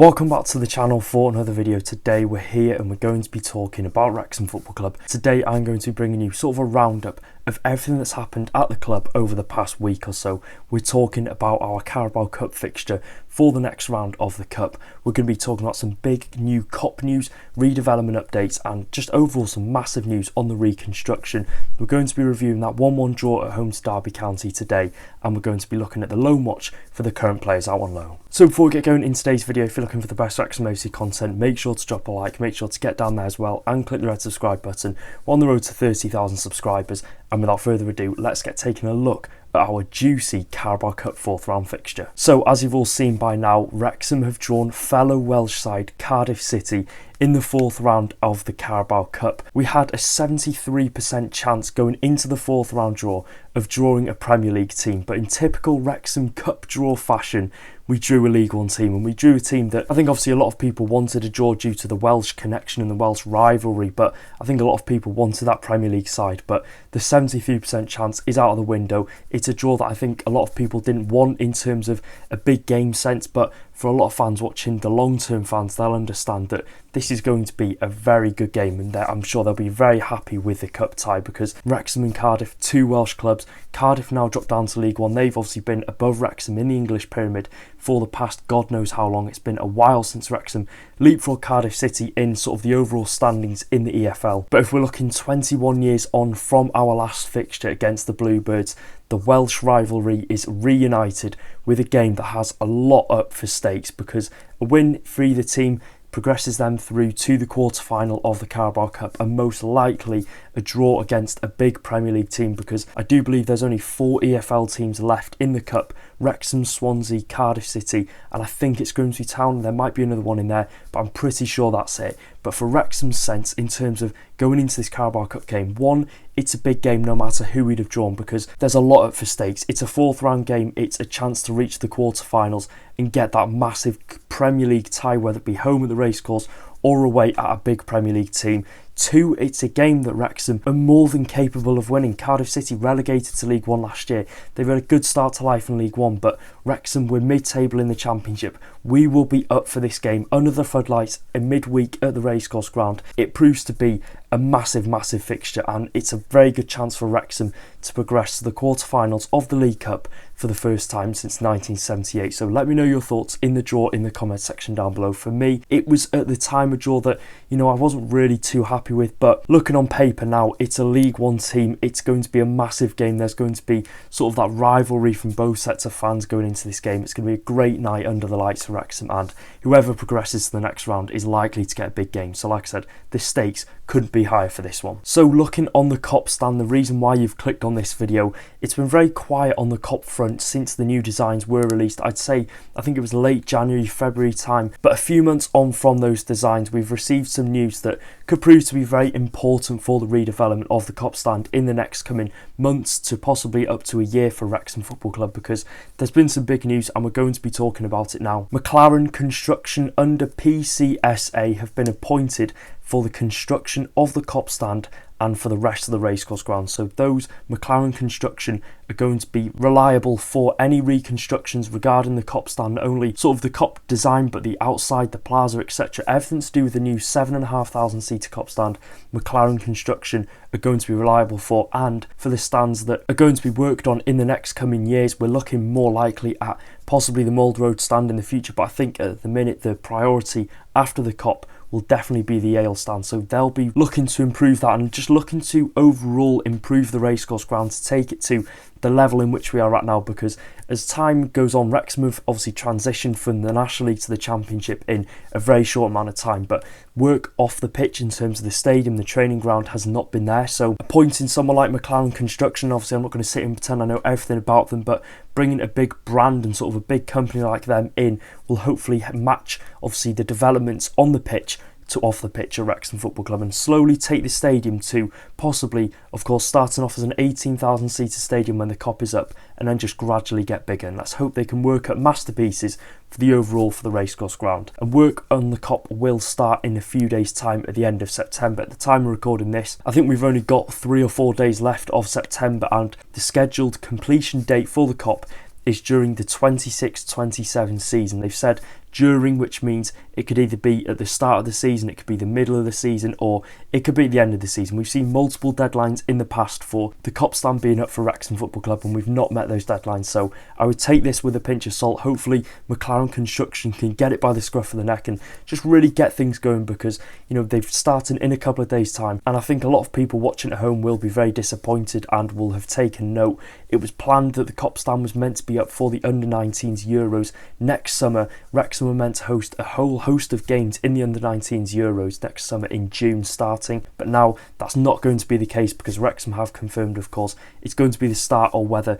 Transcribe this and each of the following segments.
Welcome back to the channel for another video. Today we're here and we're going to be talking about Wrexham Football Club. Today I'm going to be bringing you sort of a roundup of everything that's happened at the club over the past week or so. We're talking about our Carabao Cup fixture for the next round of the Cup. We're going to be talking about some big new Kop news, redevelopment updates and just overall some massive news on the reconstruction. We're going to be reviewing that 1-1 draw at home to Derby County today, and we're going to be looking at the loan watch for the current players out on loan. So before we get going in today's video, if you're looking for the best Wrexham AFC content, make sure to drop a like, make sure to get down there as well and click the red subscribe button. We're on the road to 30,000 subscribers, and without further ado, let's get taking a look at our juicy Carabao Cup 4th round fixture. So as you've all seen by now, Wrexham have drawn fellow Welsh side Cardiff City in the 4th round of the Carabao Cup. We had a 73% chance going into the 4th round draw of drawing a Premier League team, but in typical Wrexham Cup draw fashion, we drew a League One team, and we drew a team that I think obviously a lot of people wanted to draw due to the Welsh connection and the Welsh rivalry, but I think a lot of people wanted that Premier League side, but the 73% chance is out of the window. It's a draw that I think a lot of people didn't want in terms of a big game sense, but for a lot of fans watching, the long-term fans, they'll understand that this is going to be a very good game, and I'm sure they'll be very happy with the cup tie, because Wrexham and Cardiff, two Welsh clubs. Cardiff now dropped down to League One. They've obviously been above Wrexham in the English pyramid for the past God knows how long. It's been a while since Wrexham leapfrogged Cardiff City in sort of the overall standings in the EFL. But if we're looking 21 years on from our last fixture against the Bluebirds, the Welsh rivalry is reunited with a game that has a lot up for stakes, because a win for either team progresses them through to the quarter-final of the Carabao Cup, and most likely a draw against a big Premier League team, because I do believe there's only 4 EFL teams left in the Cup: Wrexham, Swansea, Cardiff City, and I think it's Grimsby Town. There might be another one in there, but I'm pretty sure that's it. But for Wrexham's sense, in terms of going into this Carabao Cup game, one, it's a big game no matter who we'd have drawn, because there's a lot up for stakes. It's a 4th round game. It's a chance to reach the quarter-finals and get that massive Premier League tie, whether it be home at the racecourse or away at a big Premier League team. 2, it's a game that Wrexham are more than capable of winning. Cardiff City relegated to League One last year. They've had a good start to life in League One, but Wrexham were mid-table in the Championship. We will be up for this game under the floodlights in midweek at the racecourse ground. It proves to be a massive fixture, and it's a very good chance for Wrexham to progress to the quarterfinals of the League Cup for the first time since 1978. So let me know your thoughts in the draw in the comment section down below. For me, it was at the time a draw that, I wasn't really too happy with, but looking on paper now, it's a League One team. It's going to be a massive game. There's going to be sort of that rivalry from both sets of fans going into this game. It's going to be a great night under the lights for Wrexham, and whoever progresses to the next round is likely to get a big game. So like I said, the stakes couldn't be higher for this one. So looking on the Kop Stand, the reason why you've clicked on this video, it's been very quiet on the Kop front since the new designs were released. I think it was late January, February time, but a few months on from those designs, we've received some news that could prove to be very important for the redevelopment of the Kop Stand in the next coming months to possibly up to a year for Wrexham Football Club, because there's been some big news and we're going to be talking about it now. McLaren Construction under PCSA have been appointed for the construction of the Kop Stand and for the rest of the racecourse ground. So those McLaren Construction are going to be reliable for any reconstructions regarding the Kop Stand, not only sort of the Kop design, but the outside, the plaza, etc. Everything to do with the new 7,500 seater Kop Stand, McLaren Construction are going to be reliable for. And for the stands that are going to be worked on in the next coming years, we're looking more likely at possibly the Mould Road stand in the future, but I think at the minute the priority after the Kop will definitely be the Yale stand. So they'll be looking to improve that and just looking to overall improve the racecourse ground to take it to the level in which we are at now, because as time goes on, Wrexham have obviously transitioned from the National League to the Championship in a very short amount of time, but work off the pitch in terms of the stadium, the training ground has not been there. So appointing someone like McLaren Construction, obviously I'm not going to sit and pretend I know everything about them, but bringing a big brand and sort of a big company like them in will hopefully match obviously the developments on the pitch to off the pitch at Wrexham Football Club, and slowly take the stadium to possibly, of course, starting off as an 18,000 seater stadium when the Kop is up, and then just gradually get bigger. And let's hope they can work at masterpieces for the overall for the racecourse ground. And work on the Kop will start in a few days' time at the end of September. At the time of recording this, I think we've only got 3 or 4 days left of September, and the scheduled completion date for the Kop is during the 26-27 season. They've said during, which means it could either be at the start of the season, it could be the middle of the season, or it could be at the end of the season. We've seen multiple deadlines in the past for the Kop Stand being up for Wrexham Football Club, and we've not met those deadlines, so I would take this with a pinch of salt. Hopefully McLaren Construction can get it by the scruff of the neck and just really get things going, because they've started in a couple of days' time, and I think a lot of people watching at home will be very disappointed and will have taken note. It was planned that the Kop Stand was meant to be up for the under-19s Euros next summer. Wrexham were meant to host a whole host of games in the under-19s Euros next summer in June starting, but now that's not going to be the case, because Wrexham have confirmed, of course, it's going to be the start or whether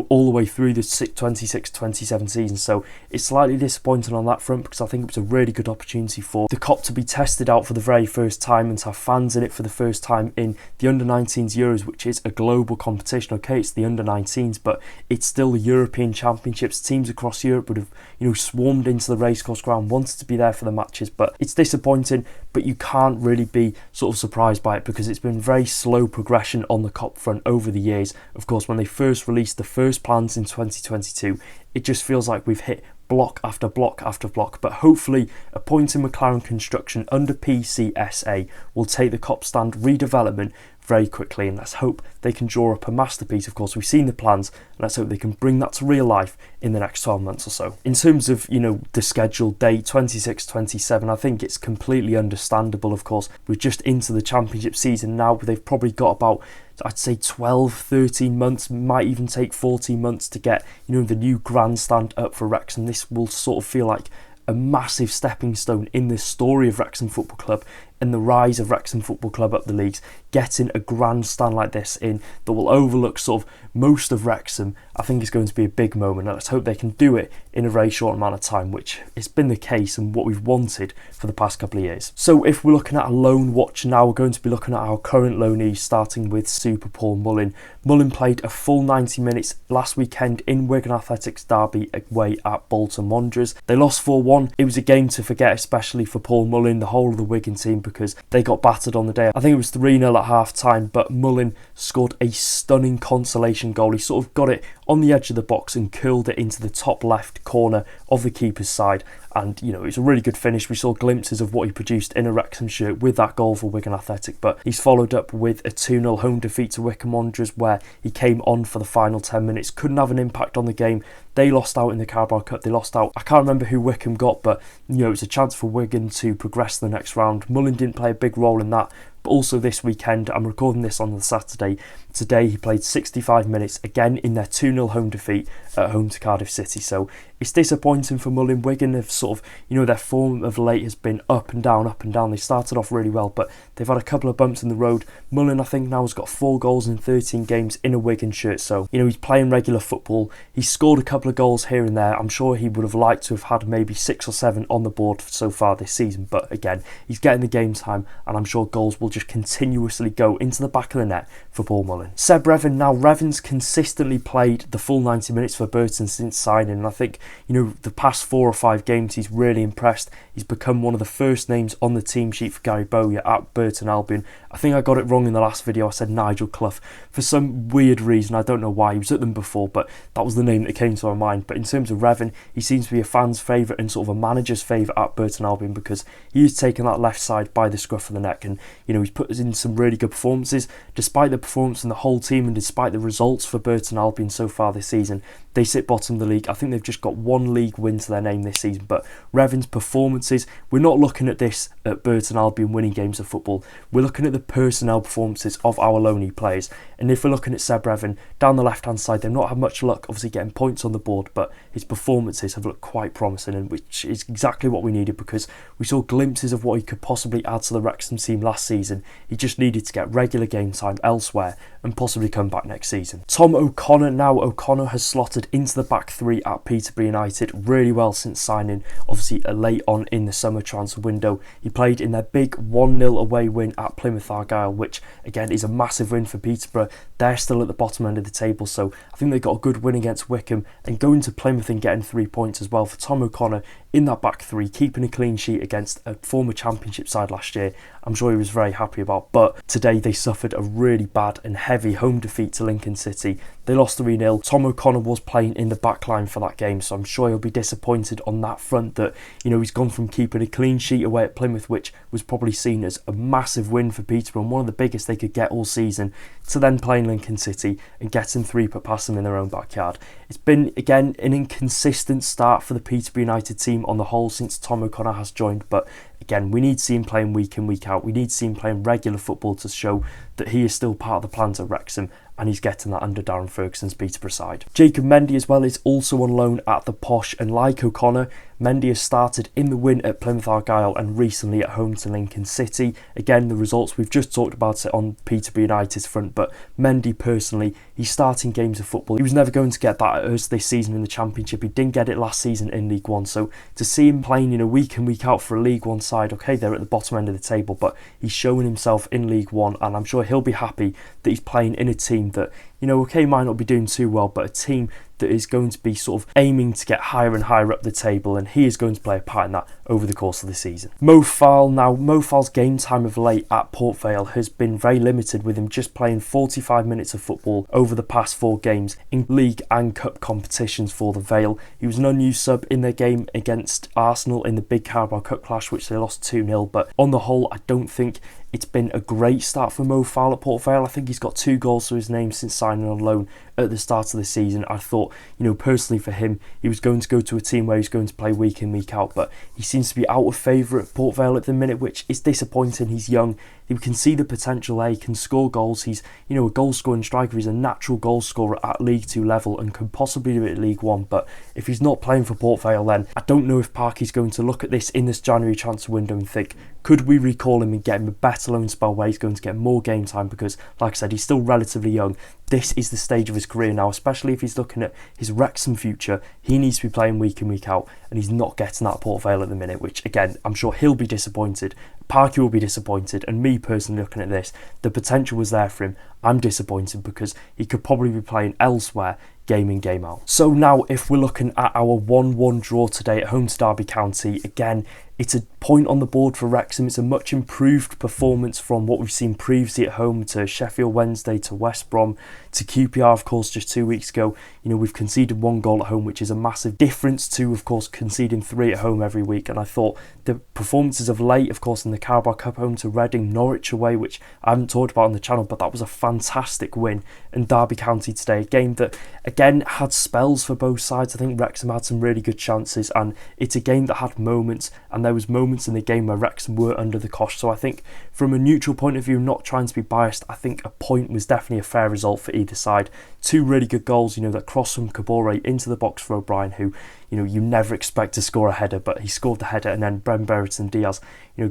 all the way through the 26-27 season. So it's slightly disappointing on that front, because I think it was a really good opportunity for the Kop to be tested out for the very first time and to have fans in it for the first time in the under-19s Euros, which is a global competition. Okay, it's the under-19s, but it's still the European Championships. Teams across Europe would have swarmed into the racecourse ground, wanted to be there for the matches, but it's disappointing. But you can't really be sort of surprised by it, because it's been very slow progression on the Kop front over the years. Of course, when they first released the first plans in 2022, it just feels like we've hit block after block after block, but hopefully appointing McLaren Construction under PCSA will take the Kop Stand redevelopment very quickly, and let's hope they can draw up a masterpiece. Of course, we've seen the plans, and let's hope they can bring that to real life in the next 12 months or so. In terms of the scheduled date, 26-27, I think it's completely understandable. Of course, we're just into the championship season now, but they've probably got about, I'd say, 12-13 months, might even take 14 months to get the new grandstand up for Wrexham. This will sort of feel like a massive stepping stone in the story of Wrexham Football Club and the rise of Wrexham Football Club up the leagues. Getting a grandstand like this in that will overlook sort of most of Wrexham, I think is going to be a big moment, and let's hope they can do it in a very short amount of time, which has been the case and what we've wanted for the past couple of years. So if we're looking at a loan watch now, we're going to be looking at our current loanees, starting with Super Paul Mullin. Mullin played a full 90 minutes last weekend in Wigan Athletics derby away at Bolton Wanderers. They lost 4-1. It was a game to forget, especially for Paul Mullin, the whole of the Wigan team, because they got battered on the day. I think it was 3-0 at half time, but Mullin scored a stunning consolation goal. He sort of got it on the edge of the box and curled it into the top left corner of the keeper's side. And, it was a really good finish. We saw glimpses of what he produced in a Wrexham shirt with that goal for Wigan Athletic. But he's followed up with a 2-0 home defeat to Wycombe Wanderers, where he came on for the final 10 minutes. Couldn't have an impact on the game. They lost out in the Carabao Cup. They lost out. I can't remember who Wycombe got, but, it was a chance for Wigan to progress to the next round. Mullin didn't play a big role in that. But also this weekend, I'm recording this on the Saturday, today he played 65 minutes, again in their 2-0 home defeat at home to Cardiff City. So it's disappointing for Mullin. Wigan have sort of, their form of late has been up and down, up and down. They started off really well, but they've had a couple of bumps in the road. Mullin, I think, now has got 4 goals in 13 games in a Wigan shirt. So, he's playing regular football. He's scored a couple of goals here and there. I'm sure he would have liked to have had maybe 6 or 7 on the board so far this season. But again, he's getting the game time, and I'm sure goals will just continuously go into the back of the net for Paul Mullin. Seb Revan. Now, Revan's consistently played the full 90 minutes for Burton since signing, and I think, the past 4 or 5 games he's really impressed. He's become one of the first names on the team sheet for Gary Bowyer at Burton Albion. I think I got it wrong in the last video. I said Nigel Clough. For some weird reason, I don't know why, he was at them before, but that was the name that came to my mind. But in terms of Revan, he seems to be a fan's favourite and sort of a manager's favourite at Burton Albion, because he has taken that left side by the scruff of the neck, and he's put us in some really good performances. Despite the performance and the whole team, and despite the results for Burton Albion so far this season, they sit bottom of the league. I think they've just got 1 league win to their name this season. But Revan's performances, we're not looking at this at Burton Albion winning games of football. We're looking at the personnel performances of our loanee players. And if we're looking at Seb Revan down the left-hand side, they've not had much luck, obviously, getting points on the board, but his performances have looked quite promising, and which is exactly what we needed, because we saw glimpses of what he could possibly add to the Wrexham team last season. He just needed to get regular game time elsewhere and possibly come back next season. Tom O'Connor. Now, O'Connor has slotted into the back 3 at Peterborough United really well since signing, obviously late on in the summer transfer window. He played in their big 1-0 away win at Plymouth Argyle, which again is a massive win for Peterborough. They're still at the bottom end of the table, so I think they got a good win against Wycombe, and going to Plymouth and getting 3 points as well for Tom O'Connor in that back 3, keeping a clean sheet against a former championship side last year. I'm sure he was very happy about. But today they suffered a really bad and heavy home defeat to Lincoln City. They lost 3-0. Tom O'Connor was playing in the back line for that game, so I'm sure he'll be disappointed on that front that, he's gone from keeping a clean sheet away at Plymouth, which was probably seen as a massive win for Peterborough and one of the biggest they could get all season, to then playing Lincoln City and getting 3 put past them in their own backyard. It's been, again, an inconsistent start for the Peterborough United team on the whole since Tom O'Connor has joined, but again, we need to see him playing week in, week out. We need to see him playing regular football to show that he is still part of the plans at Wrexham, and he's getting that under Darren Ferguson's Peterborough side. Jacob Mendy as well is also on loan at the Posh, and like O'Connor, Mendy has started in the win at Plymouth Argyle and recently at home to Lincoln City. Again, the results, we've just talked about it on Peterborough United's front, but Mendy personally, he's starting games of football. He was never going to get that at us this season in the Championship. He didn't get it last season in League One, so to see him playing, week in, week out for a League One side, okay, they're at the bottom end of the table, but he's showing himself in League One, and I'm sure he'll be happy that he's playing in a team that, okay, might not be doing too well, but a team that is going to be sort of aiming to get higher and higher up the table, and he is going to play a part in that over the course of the season. Mo Fowle's game time of late at Port Vale has been very limited, with him just playing 45 minutes of football over the past 4 games in league and cup competitions for the Vale. He was an unused sub in their game against Arsenal in the BIG Carabao Cup clash, which they lost 2-0, but on the whole, I don't think it's been a great start for Mo Fowle at Port Vale. I think he's got 2 goals to his name since signing on loan at the start of the season. I thought, personally for him, he was going to go to a team where he's going to play week in, week out, but he seems to be out of favour at Port Vale at the minute, which is disappointing. He's young. You can see the potential there. He can score goals. He's, a goal-scoring striker. He's a natural goal scorer at League 2 level and can possibly do it at League 1. But if he's not playing for Port Vale, then I don't know if Parky's going to look at this in this January transfer window and think, could we recall him and get him a better loan spell where he's going to get more game time? Because, like I said, he's still relatively young. This is the stage of his career now, especially if he's looking at his Wrexham future. He needs to be playing week in, week out, and he's not getting that at Port Vale at the minute, which, again, I'm sure he'll be disappointed. Parky will be disappointed, and me personally looking at this, the potential was there for him. I'm disappointed because he could probably be playing elsewhere, game in, game out. So now, if we're looking at our 1-1 draw today at home to Derby County, again, it's a point on the board for Wrexham. It's a much improved performance from what we've seen previously at home to Sheffield Wednesday, to West Brom, to QPR, of course, just 2 weeks ago. We've conceded 1 goal at home, which is a massive difference to, of course, conceding 3 at home every week. And I thought the performances of late, of course, in the Carabao Cup home to Reading, Norwich away, which I haven't talked about on the channel, but that was a fantastic win. And Derby County today, a game that, again, had spells for both sides. I think Wrexham had some really good chances, and it's a game that had moments, and there was moments in the game where Wrexham were under the cosh. So I think from a neutral point of view, not trying to be biased, I think a point was definitely a fair result for either side. 2 really good goals, that cross from Kabore into the box for O'Brien, who, you never expect to score a header, but he scored the header, and then Bren Brereton Diaz,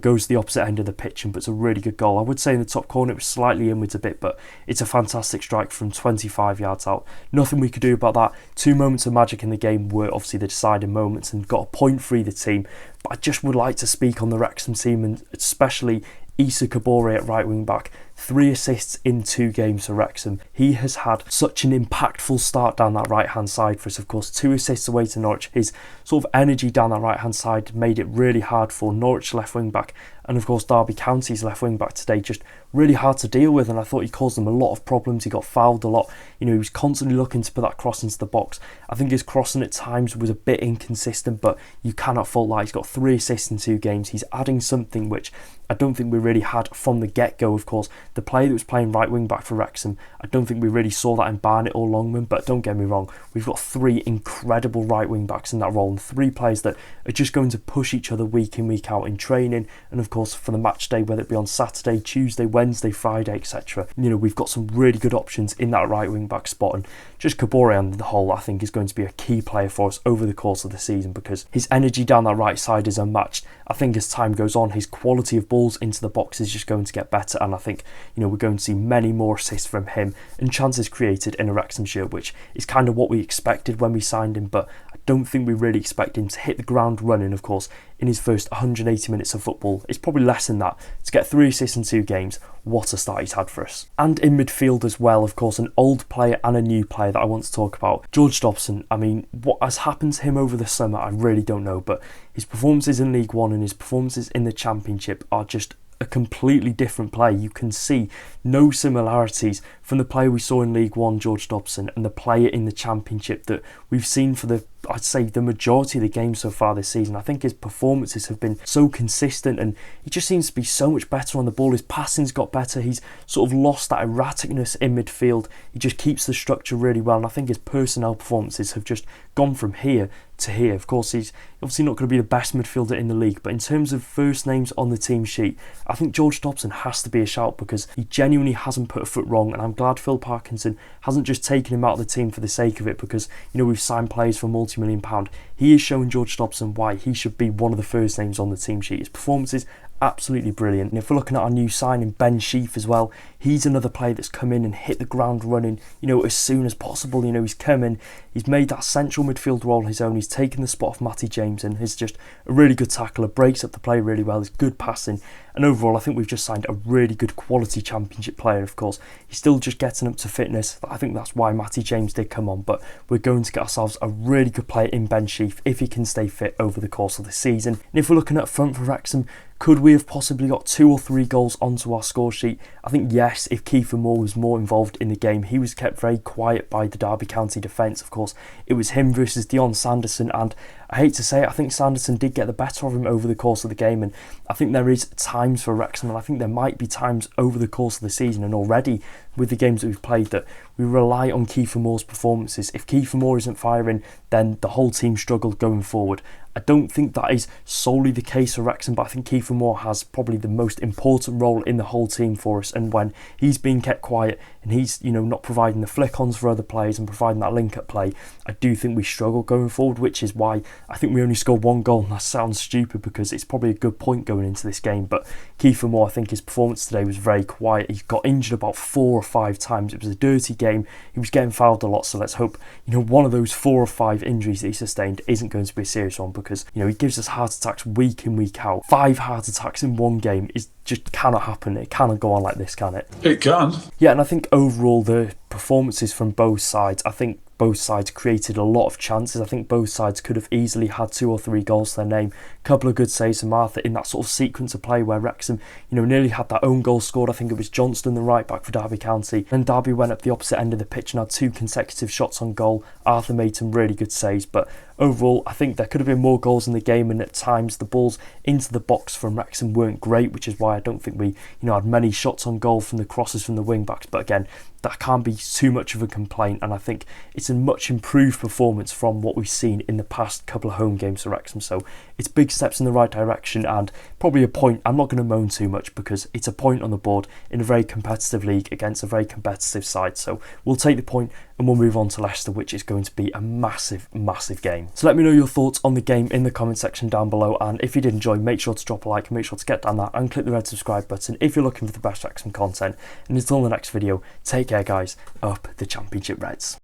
goes to the opposite end of the pitch and puts a really good goal. I would say in the top corner it was slightly inwards a bit, but it's a fantastic strike from 25 yards out. Nothing we could do about that. 2 moments of magic in the game were obviously the deciding moments and got a point for either team. But I just would like to speak on the Wrexham team, and especially Issa Kabore at right wing back. 3 assists in 2 games for Wrexham. He has had such an impactful start down that right hand side for us. Of course, 2 assists away to Norwich. His sort of energy down that right hand side made it really hard for Norwich left wing back, and of course Derby County's left wing back today, just really hard to deal with. And I thought he caused them a lot of problems. He got fouled a lot. He was constantly looking to put that cross into the box. I think his crossing at times was a bit inconsistent, but you cannot fault that. He's got 3 assists in 2 games. He's adding something which I don't think we really had from the get-go. Of course, the player that was playing right wing back for Wrexham, I don't think we really saw that in Barnett or Longman, but don't get me wrong, we've got 3 incredible right wing backs in that role, and 3 players that are just going to push each other week in, week out in training, and of course for the match day, whether it be on Saturday, Tuesday, Wednesday, Friday, etc. We've got some really good options in that right wing back spot, and just Kabore on the whole, I think, is going to be a key player for us over the course of the season because his energy down that right side is unmatched. I think as time goes on, his quality of balls into the box is just going to get better, and I think we're going to see many more assists from him and chances created in a Wrexham shirt, which is kind of what we expected when we signed him, but I don't think we really expect him to hit the ground running. Of course, in his first 180 minutes of football, it's probably less than that. To get 3 assists in 2 games, what a start he's had for us. And in midfield as well, of course, an old player and a new player that I want to talk about. George Dobson, I mean, what has happened to him over the summer, I really don't know, but his performances in League One and his performances in the Championship are just a completely different player. You can see no similarities from the player we saw in League One, George Dobson, and the player in the Championship that we've seen for I'd say the majority of the games so far this season. I think his performances have been so consistent, and he just seems to be so much better on the ball. His passing's got better. He's sort of lost that erraticness in midfield. He just keeps the structure really well, and I think his personnel performances have just gone from here to here. Of course, he's obviously not going to be the best midfielder in the league, but in terms of first names on the team sheet, I think George Dobson has to be a shout because he genuinely hasn't put a foot wrong, and I'm glad Phil Parkinson hasn't just taken him out of the team for the sake of it, because we've signed players for multi-million pound. He is showing George Dobson why he should be one of the first names on the team sheet. His performances absolutely brilliant. And if we're looking at our new signing, Ben Sheaf as well, he's another player that's come in and hit the ground running, as soon as possible. He's come in, he's made that central midfield role his own, he's taken the spot off Matty James, and he's just a really good tackler, breaks up the play really well, he's good passing, and overall I think we've just signed a really good quality Championship player. Of course, he's still just getting up to fitness. I think that's why Matty James did come on, but we're going to get ourselves a really good player in Ben Sheaf if he can stay fit over the course of the season. And if we're looking up front for Wrexham, could we have possibly got 2 or 3 goals onto our score sheet? I think yes, if Kiefer Moore was more involved in the game. He was kept very quiet by the Derby County defence. Of course, it was him versus Dion Sanderson, and I hate to say it, I think Sanderson did get the better of him over the course of the game, and I think there is times for Wrexham, and I think there might be times over the course of the season and already with the games that we've played that we rely on Kiefer Moore's performances. If Kiefer Moore isn't firing, then the whole team struggled going forward. I don't think that is solely the case for Wrexham, but I think Kiefer Moore has probably the most important role in the whole team for us, and when he's being kept quiet and he's not providing the flick-ons for other players and providing that link-up play, I do think we struggle going forward, which is why I think we only scored 1 goal, and that sounds stupid because it's probably a good point going into this game. But Kiefer Moore, I think his performance today was very quiet. He got injured about 4 or 5 times. It was a dirty game. He was getting fouled a lot, so let's hope one of those 4 or 5 injuries that he sustained isn't going to be a serious one, because he gives us heart attacks week in, week out. 5 heart attacks in 1 game is just cannot happen. It cannot go on like this, can it? It can. Yeah, and I think overall the performances from both sides, I think both sides created a lot of chances. I think both sides could have easily had 2 or 3 goals to their name. A couple of good saves from Martha in that sort of sequence of play where Wrexham, nearly had that own goal scored. I think it was Johnston, the right back for Derby County. And Derby went up the opposite end of the pitch and had 2 consecutive shots on goal. Arthur made some really good saves, but overall I think there could have been more goals in the game, and at times the balls into the box from Wrexham weren't great, which is why I don't think we had many shots on goal from the crosses from the wing backs. But again, that can't be too much of a complaint, and I think it's a much improved performance from what we've seen in the past couple of home games for Wrexham. So it's big steps in the right direction, and probably a point. I'm not going to moan too much because it's a point on the board in a very competitive league against a very competitive side. So we'll take the point and we'll move on to Leicester, which is going to be a massive, massive game. So let me know your thoughts on the game in the comment section down below, and if you did enjoy, make sure to drop a like and make sure to get down that and click the red subscribe button if you're looking for the best Wrexham content. And until the next video, take care guys, up the Championship Reds.